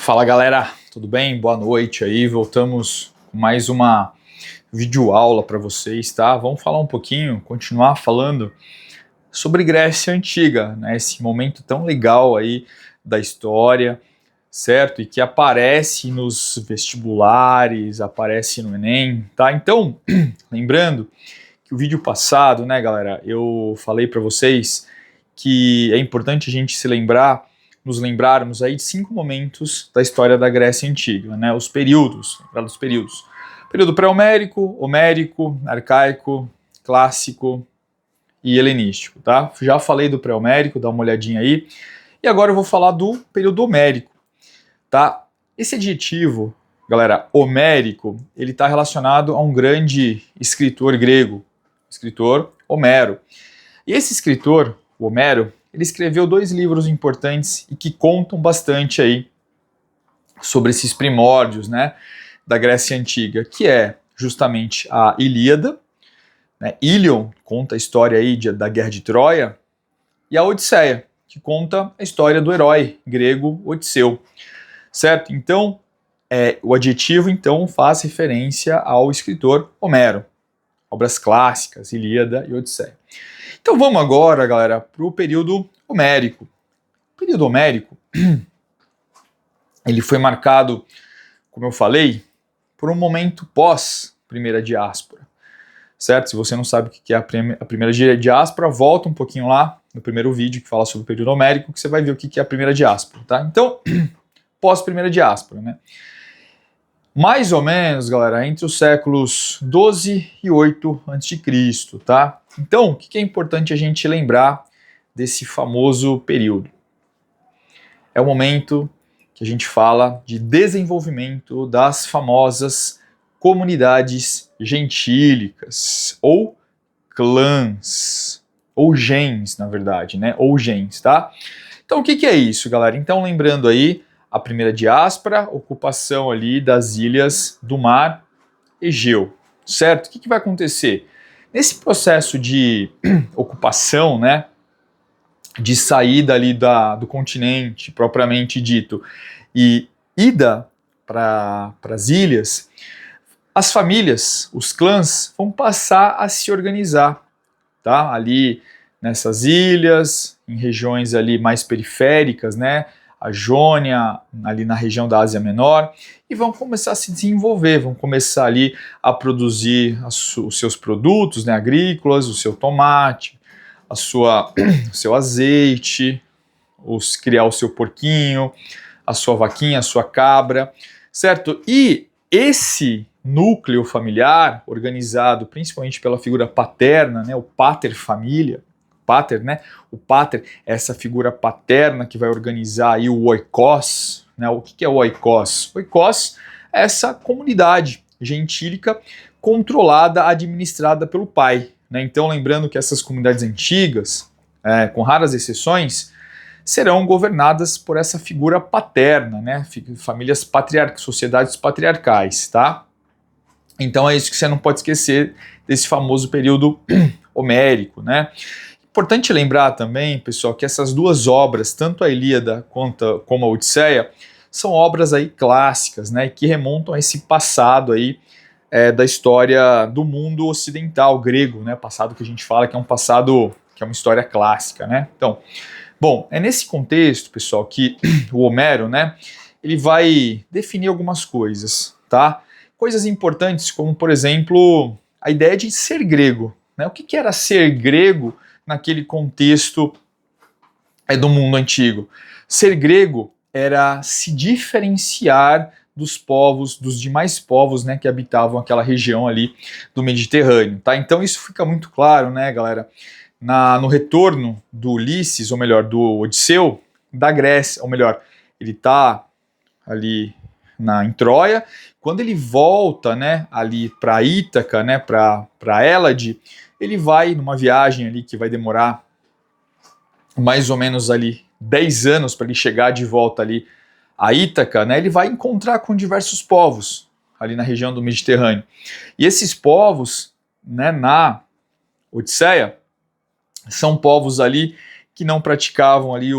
Fala galera, tudo bem? Boa noite aí, voltamos com mais uma videoaula para vocês, tá? Vamos falar um pouquinho, continuar falando sobre Grécia Antiga, né? Esse momento tão legal aí da história, certo? E que aparece nos vestibulares, aparece no Enem, tá? Então, lembrando que o vídeo passado, né galera, eu falei para vocês que é importante a gente nos lembrarmos aí de 5 momentos da história da Grécia Antiga, né? Os períodos, lembrar dos períodos. Período pré-homérico, homérico, arcaico, clássico e helenístico, tá? Já falei do pré-homérico, dá uma olhadinha aí. E agora eu vou falar do período homérico, tá? Esse adjetivo, galera, homérico, ele está relacionado a um grande escritor grego, o escritor Homero. E esse escritor, o Homero, ele escreveu 2 livros importantes e que contam bastante aí sobre esses primórdios, né, da Grécia Antiga, que é justamente a Ilíada, né, Ílion conta a história aí da Guerra de Troia, e a Odisseia, que conta a história do herói grego Odisseu, certo? Então, o adjetivo então faz referência ao escritor Homero, obras clássicas, Ilíada e Odisseia. Então vamos agora, galera, para o período homérico. O período homérico, ele foi marcado, como eu falei, por um momento pós-primeira diáspora, certo? Se você não sabe o que é a primeira diáspora, volta um pouquinho lá no primeiro vídeo que fala sobre o período homérico, que você vai ver o que é a primeira diáspora, tá? Então, pós-primeira diáspora, né? Mais ou menos, galera, entre os séculos 12 e 8 a.C., tá? Então, o que é importante a gente lembrar desse famoso período? É o momento que a gente fala de desenvolvimento das famosas comunidades gentílicas, ou clãs, ou gens, na verdade, né? Ou gens, tá? Então, o que é isso, galera? Então, lembrando aí, a primeira diáspora, ocupação ali das ilhas do mar Egeu, certo? O que vai acontecer? Nesse processo de ocupação, né, de saída ali do continente, propriamente dito, e ida para as ilhas, as famílias, os clãs, vão passar a se organizar, tá? Ali nessas ilhas, em regiões ali mais periféricas, né? A Jônia, ali na região da Ásia Menor, e vão começar a se desenvolver, vão começar ali a produzir os seus produtos, né, agrícolas, o seu tomate, o seu azeite, criar o seu porquinho, a sua vaquinha, a sua cabra, certo? E esse núcleo familiar, organizado principalmente pela figura paterna, né, o pater família, pater, né? O pater é essa figura paterna que vai organizar aí o oikos, né? O que é o oikos? O oikos é essa comunidade gentílica controlada, administrada pelo pai, né? Então, lembrando que essas comunidades antigas, com raras exceções, serão governadas por essa figura paterna, né? Famílias patriarcais, sociedades patriarcais, tá? Então é isso que você não pode esquecer desse famoso período homérico, né? Importante lembrar também, pessoal, que essas 2 obras, tanto a Ilíada como a Odisseia, são obras aí clássicas, né, que remontam a esse passado aí da história do mundo ocidental grego, né, passado que a gente fala que é um passado, que é uma história clássica, né. Então, bom, é nesse contexto, pessoal, que o Homero, né, ele vai definir algumas coisas, tá? Coisas importantes como, por exemplo, a ideia de ser grego, né? O que era ser grego naquele contexto do mundo antigo? Ser grego era se diferenciar dos povos, dos demais povos, né, que habitavam aquela região ali do Mediterrâneo, tá? Então isso fica muito claro, né, galera, no retorno do Ulisses, ou melhor, do Odisseu, da Grécia, ou melhor, ele está ali em Troia. Quando ele volta, né, ali para Ítaca, né, para Hélade, ele vai numa viagem ali que vai demorar mais ou menos ali 10 anos para ele chegar de volta ali a Ítaca, né, ele vai encontrar com diversos povos ali na região do Mediterrâneo. E esses povos, né, na Odisseia, são povos ali que não praticavam ali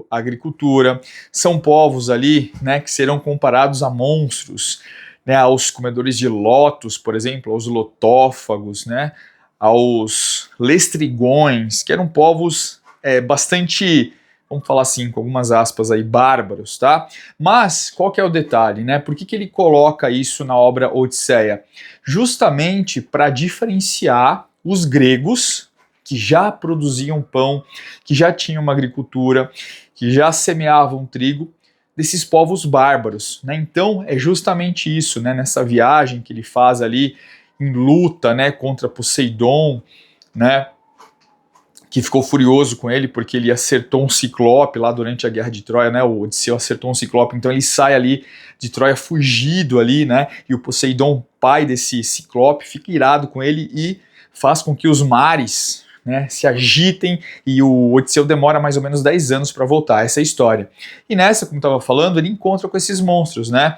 a agricultura, são povos ali, né, que serão comparados a monstros, né, aos comedores de lotos, por exemplo, aos lotófagos, né, aos lestrigões, que eram povos bastante, vamos falar assim, com algumas aspas aí, bárbaros, tá? Mas, qual que é o detalhe, né? Por que ele coloca isso na obra Odisseia? Justamente para diferenciar os gregos, que já produziam pão, que já tinham uma agricultura, que já semeavam trigo, desses povos bárbaros, né? Então, é justamente isso, né? Nessa viagem que ele faz ali, em luta, né, contra Poseidon, né? Que ficou furioso com ele porque ele acertou um ciclope lá durante a guerra de Troia, né? O Odisseu acertou um ciclope, então ele sai ali de Troia fugido ali, né? E o Poseidon, pai desse ciclope, fica irado com ele e faz com que os mares, né, se agitem, e o Odisseu demora mais ou menos 10 anos para voltar. Essa é a história. E nessa, como eu estava falando, ele encontra com esses monstros, né?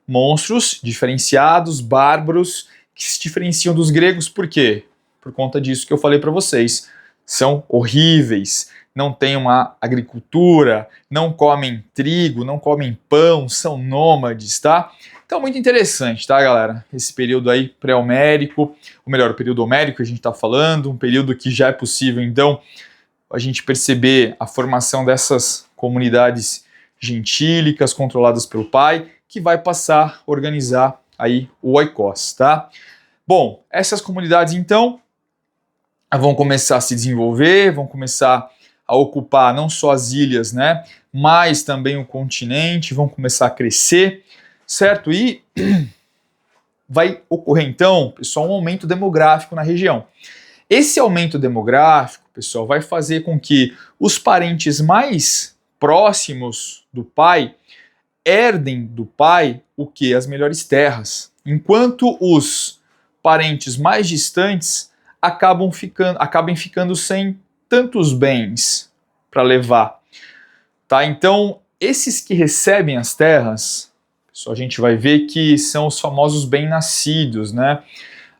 Monstros diferenciados, bárbaros, que se diferenciam dos gregos. Por quê? Por conta disso que eu falei para vocês. São horríveis, não têm uma agricultura, não comem trigo, não comem pão, são nômades, tá? Então, muito interessante, tá, galera? Esse período aí pré-homérico, ou melhor, o período homérico que a gente está falando, um período que já é possível, então, a gente perceber a formação dessas comunidades gentílicas controladas pelo pai, que vai passar a organizar aí o oikos, tá? Bom, essas comunidades, então, vão começar a se desenvolver, vão começar a ocupar não só as ilhas, né, mas também o continente, vão começar a crescer, certo? E vai ocorrer então, pessoal, um aumento demográfico na região. Esse aumento demográfico, pessoal, vai fazer com que os parentes mais próximos do pai herdem do pai o que? As melhores terras, enquanto os parentes mais distantes acabem ficando sem tantos bens para levar, tá? Então, esses que recebem as terras, pessoal, a gente vai ver que são os famosos bem-nascidos, né?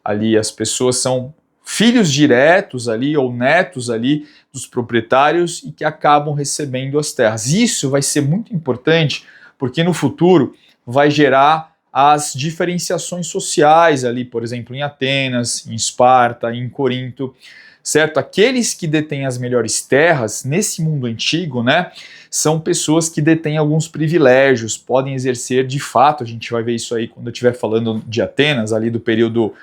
Ali as pessoas são filhos diretos ali ou netos ali dos proprietários e que acabam recebendo as terras. Isso vai ser muito importante porque no futuro vai gerar as diferenciações sociais ali, por exemplo, em Atenas, em Esparta, em Corinto, certo? Aqueles que detêm as melhores terras nesse mundo antigo, né, são pessoas que detêm alguns privilégios, podem exercer de fato, a gente vai ver isso aí quando eu estiver falando de Atenas, ali do período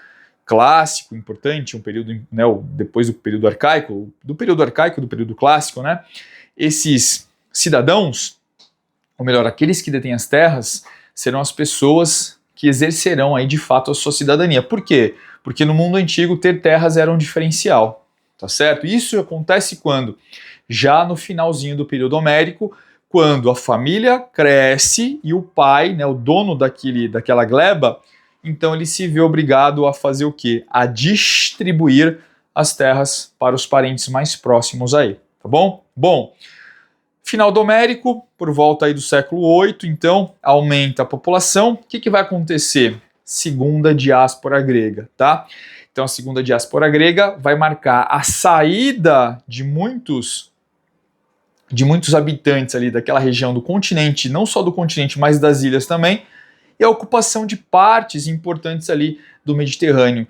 clássico, importante, um período, né, depois do período arcaico, do período clássico, né, esses cidadãos, ou melhor, aqueles que detêm as terras, serão as pessoas que exercerão aí de fato a sua cidadania. Por quê? Porque no mundo antigo ter terras era um diferencial, tá certo? Isso acontece quando? Já no finalzinho do período homérico, quando a família cresce e o pai, né, o dono daquela gleba, então ele se vê obrigado a fazer o quê? A distribuir as terras para os parentes mais próximos aí, tá bom? Bom, final do Homérico, por volta aí do século VIII, então, aumenta a população. O que vai acontecer? Segunda diáspora grega, tá? Então, a segunda diáspora grega vai marcar a saída de muitos habitantes ali daquela região do continente, não só do continente, mas das ilhas também, e a ocupação de partes importantes ali do Mediterrâneo.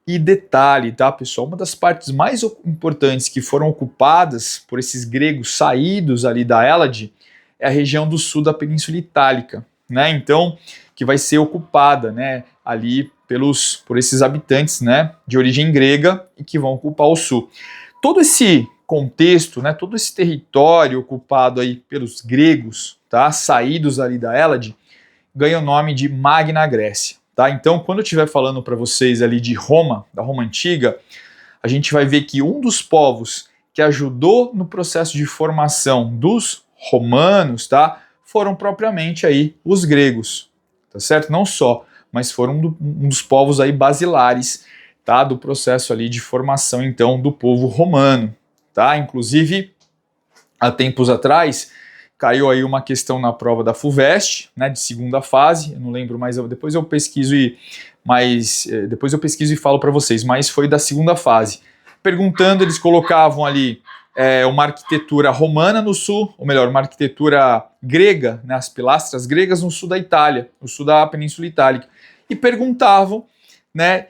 E detalhe, tá, pessoal? Uma das partes mais importantes que foram ocupadas por esses gregos saídos ali da Hélade é a região do sul da Península Itálica, né? Então, que vai ser ocupada, né, ali por esses habitantes, né, de origem grega e que vão ocupar o sul. Todo esse contexto, né, todo esse território ocupado aí pelos gregos, tá, saídos ali da Hélade, ganha o nome de Magna Grécia. Tá? Então, quando eu estiver falando para vocês ali de Roma, da Roma Antiga, a gente vai ver que um dos povos que ajudou no processo de formação dos romanos, tá, foram propriamente aí os gregos, tá certo? Não só, mas foram um dos povos aí basilares, tá, do processo ali de formação, então, do povo romano, tá? Inclusive, há tempos atrás, caiu aí uma questão na prova da FUVEST, né, de segunda fase, eu não lembro mais, depois eu pesquiso e falo para vocês, mas foi da segunda fase. Perguntando, eles colocavam ali uma arquitetura romana no sul, ou melhor, uma arquitetura grega, né, as pilastras gregas no sul da Itália, no sul da Península Itálica, e perguntavam, né,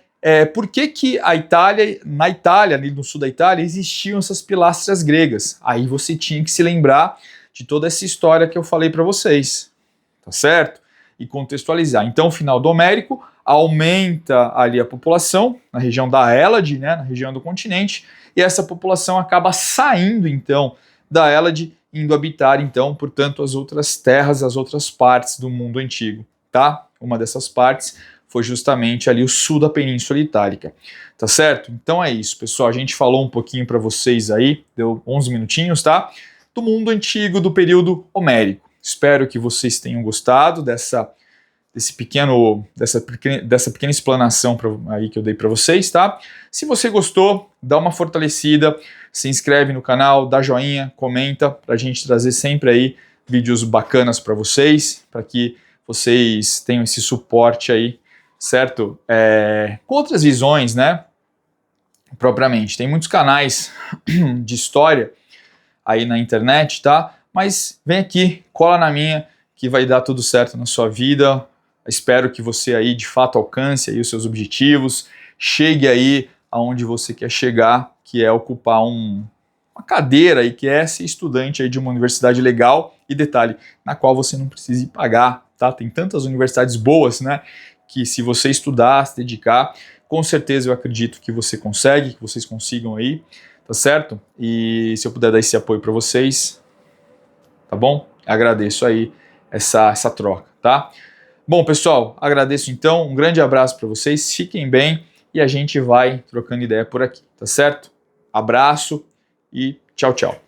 por que na Itália, ali no sul da Itália, existiam essas pilastras gregas. Aí você tinha que se lembrar de toda essa história que eu falei para vocês, tá certo? E contextualizar. Então, o final do Homérico aumenta ali a população na região da Hélade, né, na região do continente, e essa população acaba saindo, então, da Hélade, indo habitar, então, portanto, as outras terras, as outras partes do mundo antigo, tá? Uma dessas partes foi justamente ali o sul da Península Itálica, tá certo? Então é isso, pessoal, a gente falou um pouquinho para vocês aí, deu 11 minutinhos, tá? Do mundo antigo, do período homérico. Espero que vocês tenham gostado dessa pequena explanação aí que eu dei para vocês, tá? Se você gostou, dá uma fortalecida, se inscreve no canal, dá joinha, comenta, para a gente trazer sempre aí vídeos bacanas para vocês, para que vocês tenham esse suporte aí, certo? Com outras visões, né? Propriamente. Tem muitos canais de história aí na internet, tá? Mas vem aqui, cola na minha, que vai dar tudo certo na sua vida. Espero que você aí de fato alcance aí os seus objetivos, chegue aí aonde você quer chegar, que é ocupar uma cadeira aí, que é ser estudante aí de uma universidade legal e detalhe, na qual você não precise pagar, tá? Tem tantas universidades boas, né? Que se você estudar, se dedicar, com certeza eu acredito que você consegue, que vocês consigam aí, tá certo? E se eu puder dar esse apoio para vocês, tá bom? Agradeço aí essa troca, tá? Bom, pessoal, agradeço então, um grande abraço para vocês, fiquem bem e a gente vai trocando ideia por aqui, tá certo? Abraço e tchau, tchau.